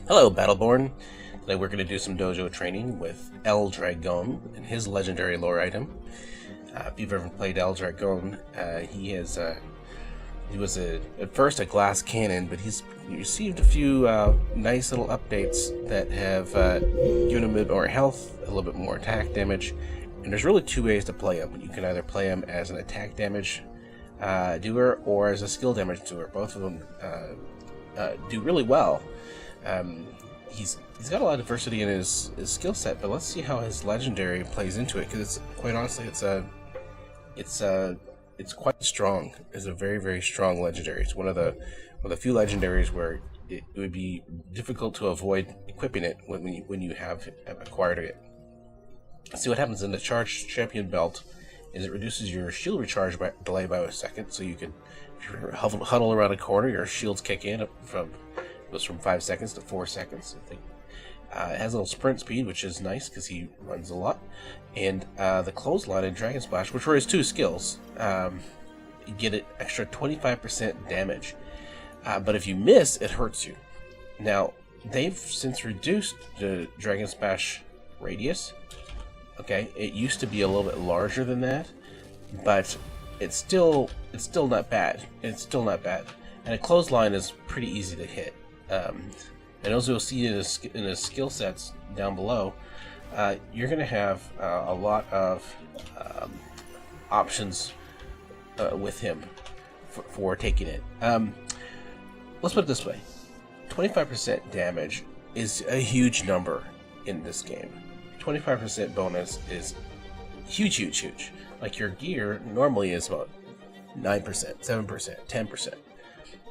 Hello, Battleborn. Today we're going to do some dojo training with El Dragon and his legendary lore item. If you've ever played El Dragon, he was at first a glass cannon, but he's received a few nice little updates that have given him a bit more health, a little bit more attack damage, and there's really two ways to play him. You can either play him as an attack damage doer or as a skill damage doer. Both of them do really well. He's got a lot of diversity in his skill set, but let's see how his legendary plays into it, because it's quite honestly it's quite strong. It's a very, very strong legendary. It's one of the few legendaries where it would be difficult to avoid equipping it when you have acquired it. Let's see what happens in the charged champion belt. Is it reduces your shield recharge delay by a second, so you can, if you huddle around a corner, your shields kick in goes from 5 seconds to 4 seconds. I think it has a little sprint speed, which is nice because he runs a lot. And the clothesline and dragon splash, which were his two skills, you get an extra 25% damage. But if you miss, it hurts you. Now they've since reduced the dragon splash radius. Okay, it used to be a little bit larger than that, but it's still not bad. It's still not bad. And a clothesline is pretty easy to hit. And as you'll see in his skill sets down below, you're going to have a lot of options with him for taking it. Let's put it this way: 25% damage is a huge number in this game. 25% bonus is huge, huge, huge. Like your gear normally is about 9%, 7%, 10%,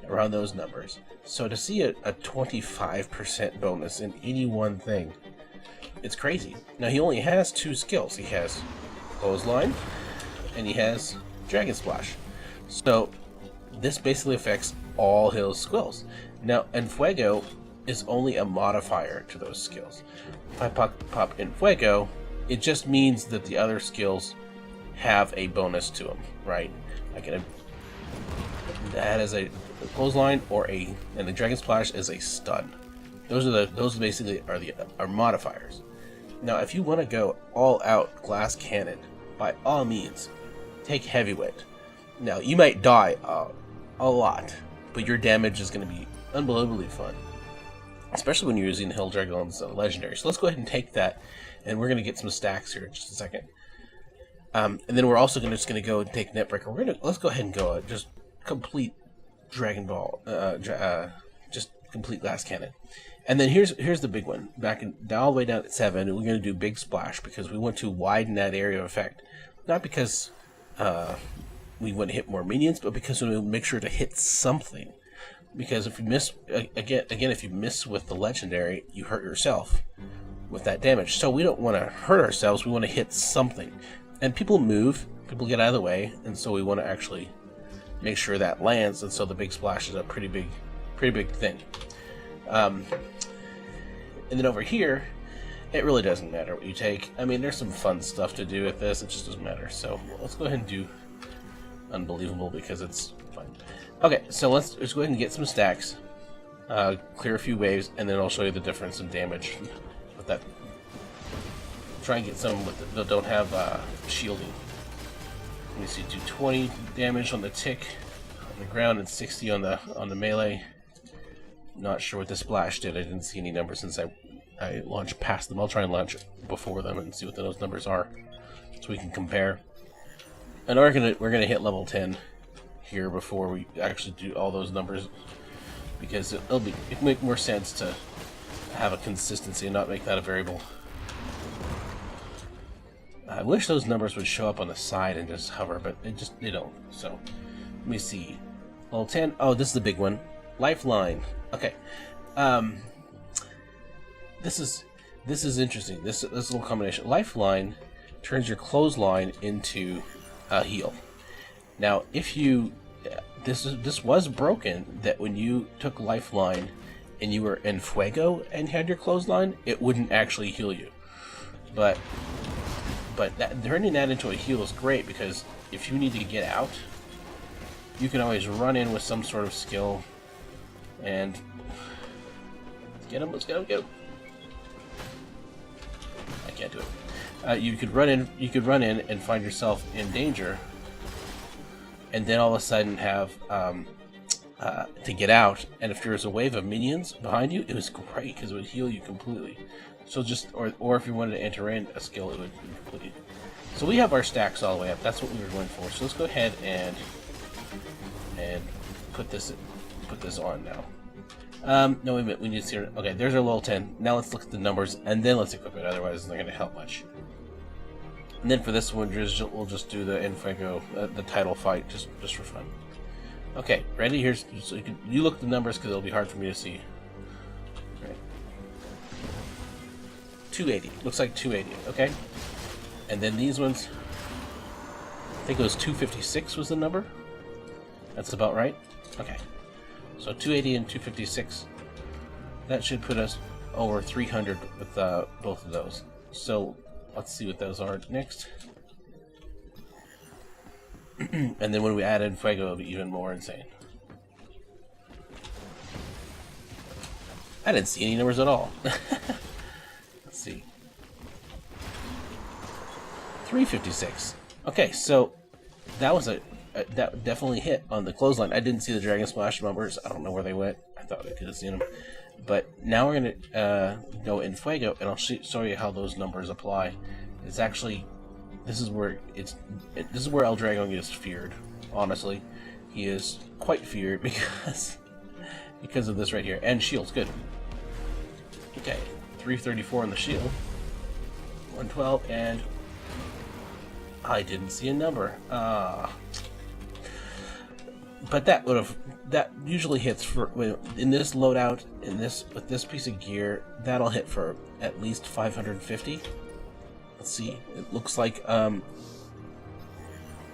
around those numbers. So to see a 25% bonus in any one thing, it's crazy. Now he only has two skills. He has clothesline and he has dragon splash. So this basically affects all his skills. Now, Enfuego is only a modifier to those skills. If I pop Enfuego, it just means that the other skills have a bonus to them, right? I can that as a clothesline and the dragon splash is a stun. Those basically are modifiers. Now, if you want to go all out glass cannon, by all means, take heavyweight. Now you might die a lot, but your damage is going to be unbelievably fun, especially when you're using Hill Dragon's legendary. So let's go ahead and take that, and we're going to get some stacks here in just a second. And then we're also just going to go and take Netbreaker. Let's go ahead and go just complete Dragon Ball, just complete glass cannon. And then here's the big one. All the way down at 7, we're going to do big splash because we want to widen that area of effect. Not because we want to hit more minions, but because we want to make sure to hit something. Because if you miss again, if you miss with the legendary, you hurt yourself with that damage. So we don't want to hurt ourselves. We want to hit something. And people move, people get out of the way, and so we want to actually make sure that lands. And so the big splash is a pretty big thing. And then over here, it really doesn't matter what you take. I mean, there's some fun stuff to do with this. It just doesn't matter. So let's go ahead and do unbelievable because it's fun. Okay, so let's go ahead and get some stacks, clear a few waves, and then I'll show you the difference in damage with that. Try and get some that don't have shielding. Let me see, do 20 damage on the tick on the ground and 60 on the melee. Not sure what the splash did. I didn't see any numbers since I launched past them. I'll try and launch before them and see what those numbers are, so we can compare. And we're gonna hit level 10 here before we actually do all those numbers, because it'll make more sense to have a consistency and not make that a variable. I wish those numbers would show up on the side and just hover, but they don't. So let me see. Level 10. Oh, this is the big one. Lifeline. Okay. This is interesting. This little combination. Lifeline turns your clothesline into a heal. Now, if you this was broken, that when you took Lifeline and you were in Fuego and had your clothesline, it wouldn't actually heal you. But turning that into a heal is great, because if you need to get out, you can always run in with some sort of skill and Get him, let's go, go. I can't do it. You could run in and find yourself in danger, and then all of a sudden have to get out, and if there was a wave of minions behind you, it was great because it would heal you completely. So just, or if you wanted to enter in a skill, it would completely. So we have our stacks all the way up. That's what we were going for. So let's go ahead and put this on now. No, wait a minute. We need to see. Okay, there's our level 10. Now let's look at the numbers and then let's equip it. Otherwise, it's not going to help much. And then for this one, we'll just do the Enfuego, the title fight, just for fun. Okay, ready? Here's so you look at the numbers because it'll be hard for me to see. Right. 280. Looks like 280. Okay. And then these ones, I think it was 256 was the number. That's about right. Okay. So 280 and 256. That should put us over 300 with both of those. So let's see what those are next. And then when we add in Fuego, it'll be even more insane. I didn't see any numbers at all. Let's see. 356. Okay, so that was that definitely hit on the clothesline. I didn't see the Dragon Splash numbers. I don't know where they went. I thought I could have seen them. But now we're going to go in Fuego, and I'll show you how those numbers apply. It's actually... This is where El Dragon gets feared. Honestly, he is quite feared because of this right here. And shields, good. Okay, 334 on the shield, 112, and I didn't see a number. But that usually hits for in this loadout with this piece of gear. That'll hit for at least 550. Let's see. It looks like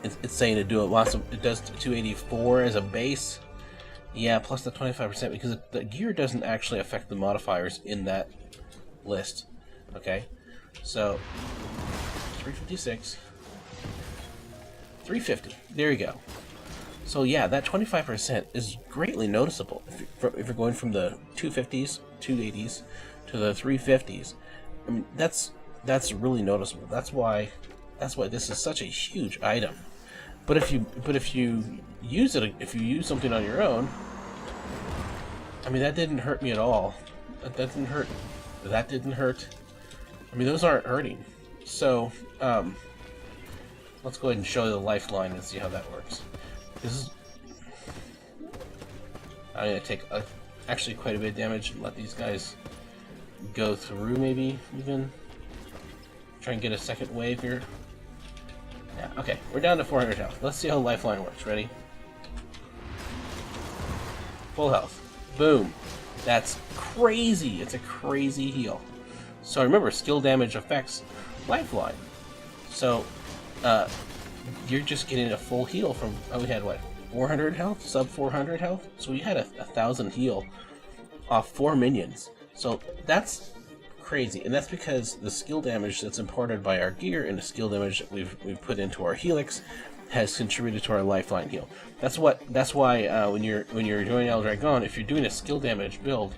it's saying to do it lots of. It does 284 as a base. Yeah, plus the 25% because the gear doesn't actually affect the modifiers in that list. Okay, so 356, 350. There you go. So yeah, that 25% is greatly noticeable if you're going from the 250s, 280s to the 350s. I mean, that's really noticeable. That's why this is such a huge item. But if you use it, if you use something on your own, I mean, that didn't hurt me at all. That didn't hurt. That didn't hurt. I mean, those aren't hurting. So let's go ahead and show you the lifeline and see how that works. This is. I'm gonna take actually quite a bit of damage and let these guys go through. Maybe even. Try and get a second wave here. Yeah, okay, we're down to 400 health. Let's see how Lifeline works. Ready? Full health. Boom. That's crazy. It's a crazy heal. So remember, skill damage affects Lifeline. So you're just getting a full heal from. Oh, we had what? 400 health? Sub 400 health? So we had a 1,000 heal off 4 minions. So that's crazy, and that's because the skill damage that's imparted by our gear and the skill damage that we've put into our helix has contributed to our lifeline heal. That's why when you're doing El Dragon, if you're doing a skill damage build,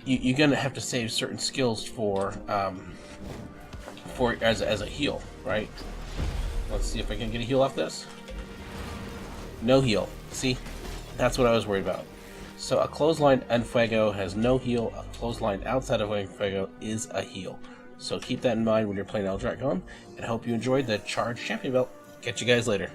you're gonna have to save certain skills for as a heal, right? Let's see if I can get a heal off this. No heal. See, that's what I was worried about. So a clothesline and Fuego has no heal. A clothesline outside of Fuego is a heal. So keep that in mind when you're playing El Dragon, and I hope you enjoyed the Charge Champion Belt. Catch you guys later.